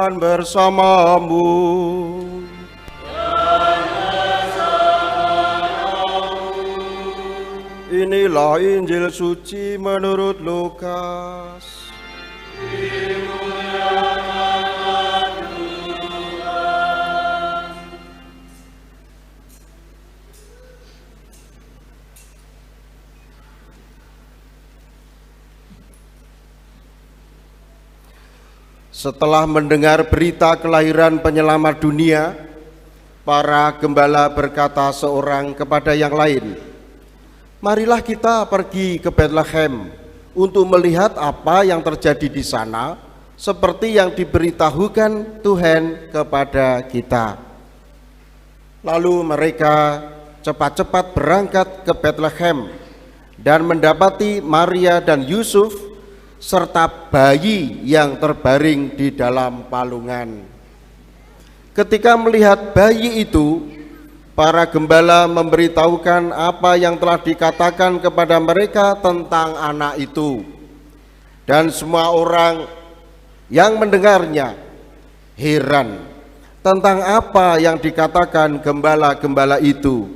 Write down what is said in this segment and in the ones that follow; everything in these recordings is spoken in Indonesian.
Tuhan bersamamu. Inilah Injil suci menurut Lukas. Setelah mendengar berita kelahiran penyelamat dunia, para gembala berkata seorang kepada yang lain, "Marilah kita pergi ke Betlehem untuk melihat apa yang terjadi di sana, seperti yang diberitahukan Tuhan kepada kita." Lalu mereka cepat-cepat berangkat ke Betlehem dan mendapati Maria dan Yusuf serta bayi yang terbaring di dalam palungan. Ketika melihat bayi itu, para gembala memberitahukan apa yang telah dikatakan kepada mereka tentang anak itu. Dan semua orang yang mendengarnya heran tentang apa yang dikatakan gembala-gembala itu.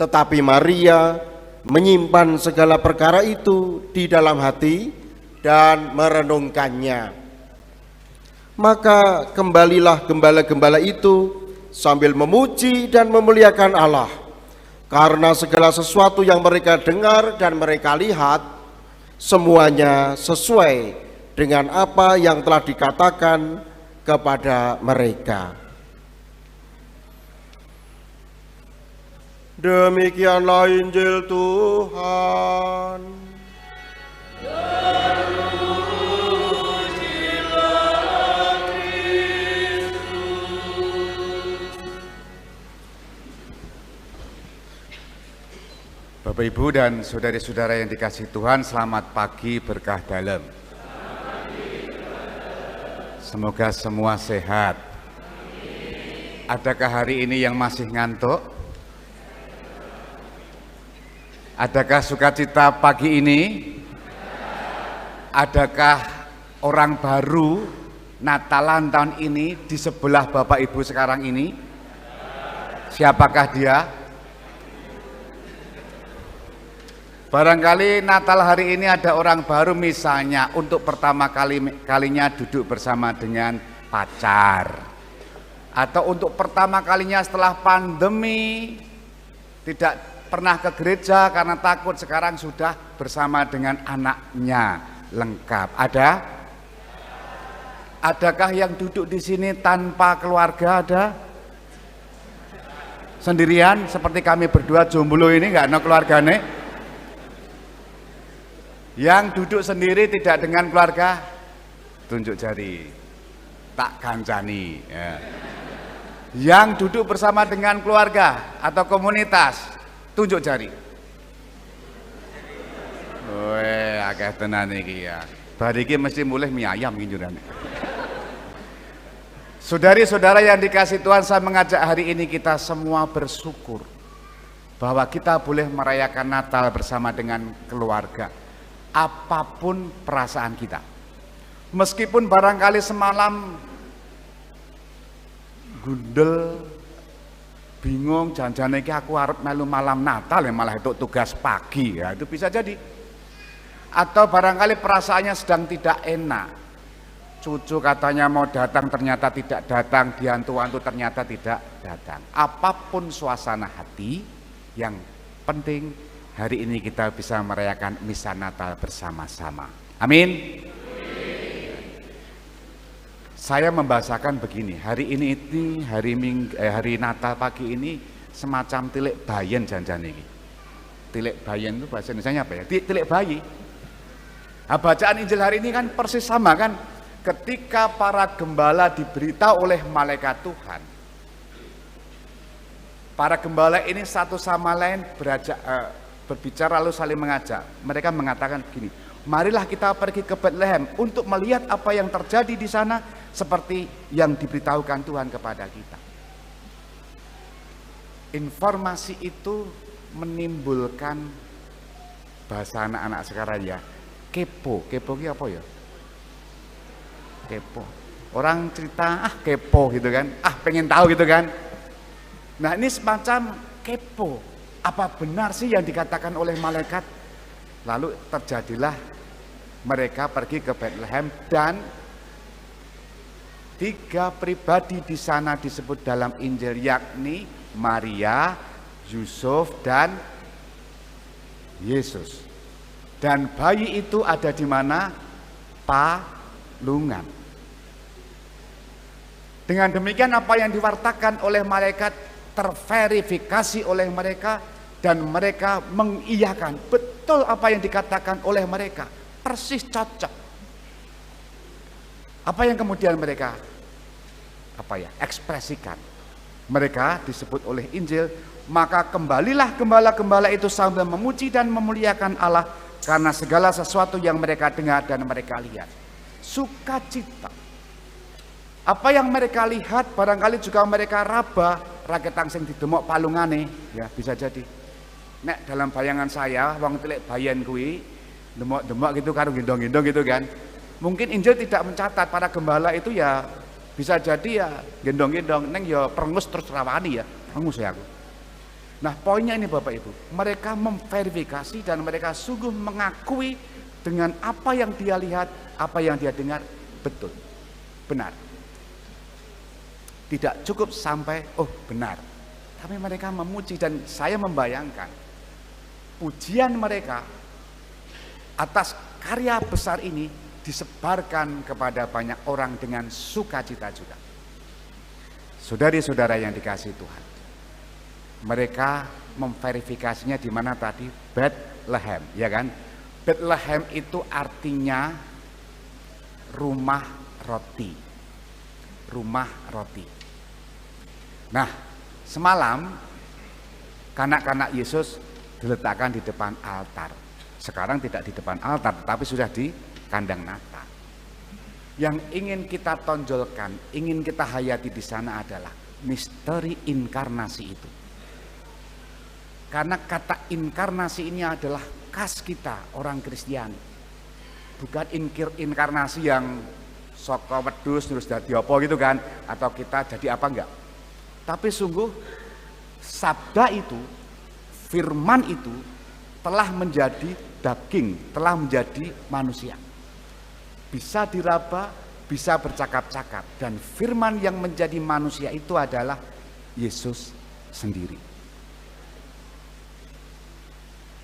Tetapi Maria menyimpan segala perkara itu di dalam hati dan merenungkannya. Maka kembalilah gembala-gembala itu sambil memuji dan memuliakan Allah, karena segala sesuatu yang mereka dengar dan mereka lihat semuanya sesuai dengan apa yang telah dikatakan kepada mereka. Demikianlah Injil Tuhan. Bapak, Ibu, dan saudara-saudara yang dikasihi Tuhan, selamat pagi berkah dalam. Semoga semua sehat. Adakah hari ini yang masih ngantuk? Adakah sukacita pagi ini? Adakah orang baru Natalan tahun ini di sebelah Bapak Ibu sekarang ini? Siapakah dia? Barangkali Natal hari ini ada orang baru, misalnya untuk pertama kalinya duduk bersama dengan pacar, atau untuk pertama kalinya setelah pandemi tidak pernah ke gereja karena takut, sekarang sudah bersama dengan anaknya lengkap. Adakah yang duduk di sini tanpa keluarga? Ada? Sendirian seperti kami berdua jomblo ini, nggak ada keluarganya? Yang duduk sendiri tidak dengan keluarga, tunjuk jari, tak kancani ya. Yang duduk bersama dengan keluarga atau komunitas, tunjuk jari. Weh, akeh tenan iki ya. Bar iki mesti mulih mie ayam iki jurane. Saudari-saudara yang dikasihi Tuhan, saya mengajak hari ini kita semua bersyukur bahwa kita boleh merayakan Natal bersama dengan keluarga. Apapun perasaan kita, meskipun barangkali semalam gundel, bingung, jangan-jangan iki aku arep melu malam Natal ya malah itu tugas pagi, ya itu bisa jadi. Atau barangkali perasaannya sedang tidak enak, cucu katanya mau datang ternyata tidak datang, diantu-antu ternyata tidak datang. Apapun suasana hati, yang penting hari ini kita bisa merayakan misa Natal bersama-sama. Amin. Saya membahasakan begini, hari ini hari Natal pagi ini semacam tilik bayen jangan ini. Tilik bayen itu bahasa Indonesianya apa ya? Tilik bayi. Nah, bacaan Injil hari ini kan persis sama kan? Ketika para gembala diberitahu oleh malaikat Tuhan, para gembala ini satu sama lain berbicara lalu saling mengajak. Mereka mengatakan begini, marilah kita pergi ke Betlehem untuk melihat apa yang terjadi di sana seperti yang diberitahukan Tuhan kepada kita. Informasi itu menimbulkan, bahasa anak-anak sekarang ya, kepo. Kepo itu apa ya? Kepo. Orang cerita kepo gitu kan, pengen tahu gitu kan. Nah ini semacam kepo, apa benar sih yang dikatakan oleh malaikat? Lalu terjadilah mereka pergi ke Bethlehem dan 3 pribadi di sana disebut dalam Injil, yakni Maria, Yusuf dan Yesus. Dan bayi itu ada di mana? Palungan. Dengan demikian apa yang diwartakan oleh malaikat terverifikasi oleh mereka dan mereka mengiyakan betul apa yang dikatakan oleh mereka, persis cocok. Apa yang kemudian mereka ekspresikan? Mereka disebut oleh Injil, maka kembalilah gembala-gembala itu sambil memuji dan memuliakan Allah karena segala sesuatu yang mereka dengar dan mereka lihat. Sukacita. Apa yang mereka lihat barangkali juga mereka raba, raketang sing didemok palungane, ya bisa jadi. Nek dalam bayangan saya, wong telik bayan kuwi demok-demok gitu karo gendong-gendong gitu kan. Mungkin Injil tidak mencatat para gembala itu ya bisa jadi ya gendong-gendong neng ya perengus terus rawani ya, perengus ya aku. Nah poinnya ini Bapak Ibu, mereka memverifikasi dan mereka sungguh mengakui dengan apa yang dia lihat, apa yang dia dengar betul, benar. Tidak cukup sampai benar, tapi mereka memuji dan saya membayangkan pujian mereka atas karya besar ini disebarkan kepada banyak orang dengan sukacita juga. Saudari-saudara yang dikasihi Tuhan, mereka memverifikasinya di mana tadi? Bethlehem, ya kan? Bethlehem itu artinya rumah roti. Rumah roti. Nah, semalam kanak-kanak Yesus diletakkan di depan altar. Sekarang tidak di depan altar, tetapi sudah di kandang Natal. Yang ingin kita tonjolkan, ingin kita hayati di sana adalah misteri inkarnasi itu. Karena kata inkarnasi ini adalah khas kita orang Kristiani. Bukan inkarnasi yang saka wedhus terus dadi apa gitu kan, atau kita jadi apa enggak. Tapi sungguh sabda itu, firman itu telah menjadi daging, telah menjadi manusia. Bisa diraba, bisa bercakap-cakap, dan firman yang menjadi manusia itu adalah Yesus sendiri.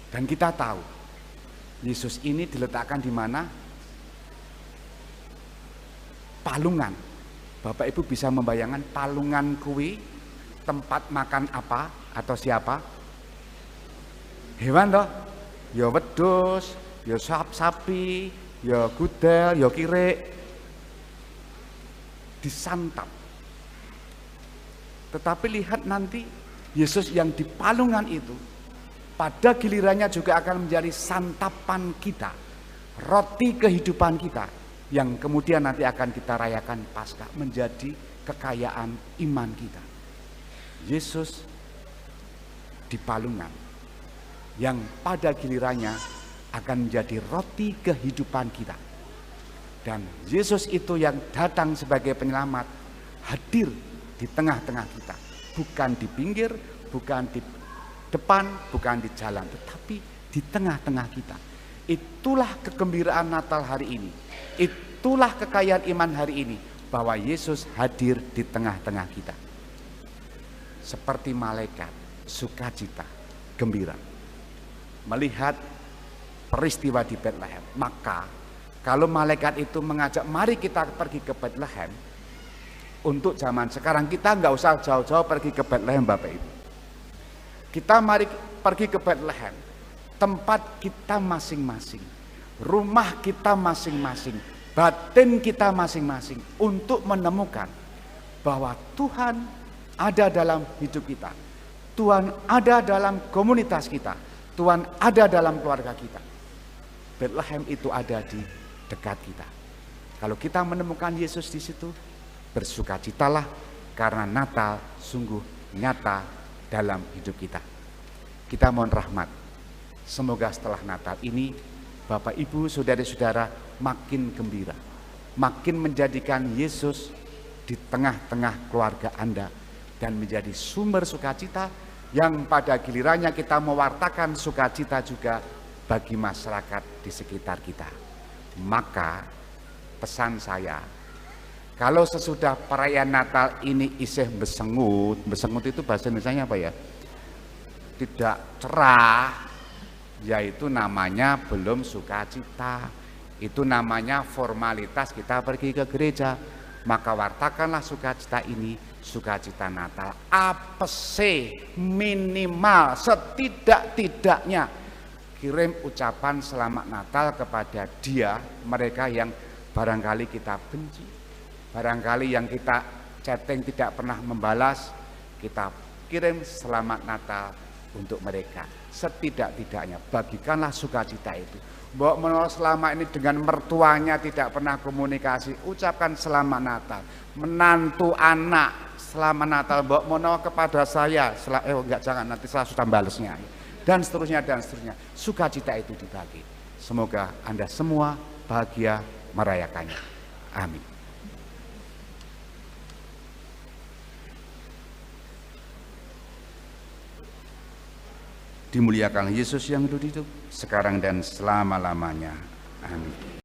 Dan kita tahu Yesus ini diletakkan di mana? Palungan. Bapak Ibu bisa membayangkan palungan kuwi tempat makan apa atau siapa? Hewan toh? Ya wedhus, ya sapi, ya gudel, ya kirek. Disantap. Tetapi lihat nanti Yesus yang di palungan itu pada gilirannya juga akan menjadi santapan kita, roti kehidupan kita yang kemudian nanti akan kita rayakan Paskah, menjadi kekayaan iman kita. Yesus di palungan yang pada gilirannya akan menjadi roti kehidupan kita. Dan Yesus itu yang datang sebagai penyelamat hadir di tengah-tengah kita, bukan di pinggir, bukan di depan, bukan di jalan, tetapi di tengah-tengah kita. Itulah kegembiraan Natal hari ini. Itulah kekayaan iman hari ini, bahwa Yesus hadir di tengah-tengah kita. Seperti malaikat, sukacita, gembira melihat peristiwa di Bethlehem. Maka kalau malaikat itu mengajak mari kita pergi ke Bethlehem, untuk zaman sekarang kita nggak usah jauh-jauh pergi ke Bethlehem Bapak Ibu. Kita mari pergi ke Bethlehem, tempat kita masing-masing, rumah kita masing-masing, batin kita masing-masing, untuk menemukan bahwa Tuhan ada dalam hidup kita, Tuhan ada dalam komunitas kita, Tuhan ada dalam keluarga kita. Bethlehem itu ada di dekat kita. Kalau kita menemukan Yesus di situ, bersukacitalah karena Natal sungguh nyata dalam hidup kita. Kita mohon rahmat. Semoga setelah Natal ini Bapak Ibu, saudara-saudara makin gembira, makin menjadikan Yesus di tengah-tengah keluarga Anda dan menjadi sumber sukacita yang pada gilirannya kita mewartakan sukacita juga bagi masyarakat di sekitar kita. Maka pesan saya, kalau sesudah perayaan Natal ini isih besengut itu bahasa Indonesianya apa ya? Tidak cerah, yaitu namanya belum sukacita. Itu namanya formalitas kita pergi ke gereja. Maka wartakanlah sukacita ini, sukacita Natal. Apese minimal setidak-tidaknya kirim ucapan selamat Natal kepada mereka yang barangkali kita benci, barangkali yang kita chatting tidak pernah membalas, kita kirim selamat Natal untuk mereka. Setidak-tidaknya bagikanlah sukacita itu. Mbok menawa selama ini dengan mertuanya tidak pernah komunikasi, ucapkan selamat Natal. Menantu anak selamat Natal, mbok menawa kepada saya, jangan nanti saya sudah balesnya. Dan seterusnya dan seterusnya. Sukacita itu dibagi. Semoga Anda semua bahagia merayakannya. Amin. Dimuliakan Yesus yang hidup sekarang dan selama-lamanya. Amin.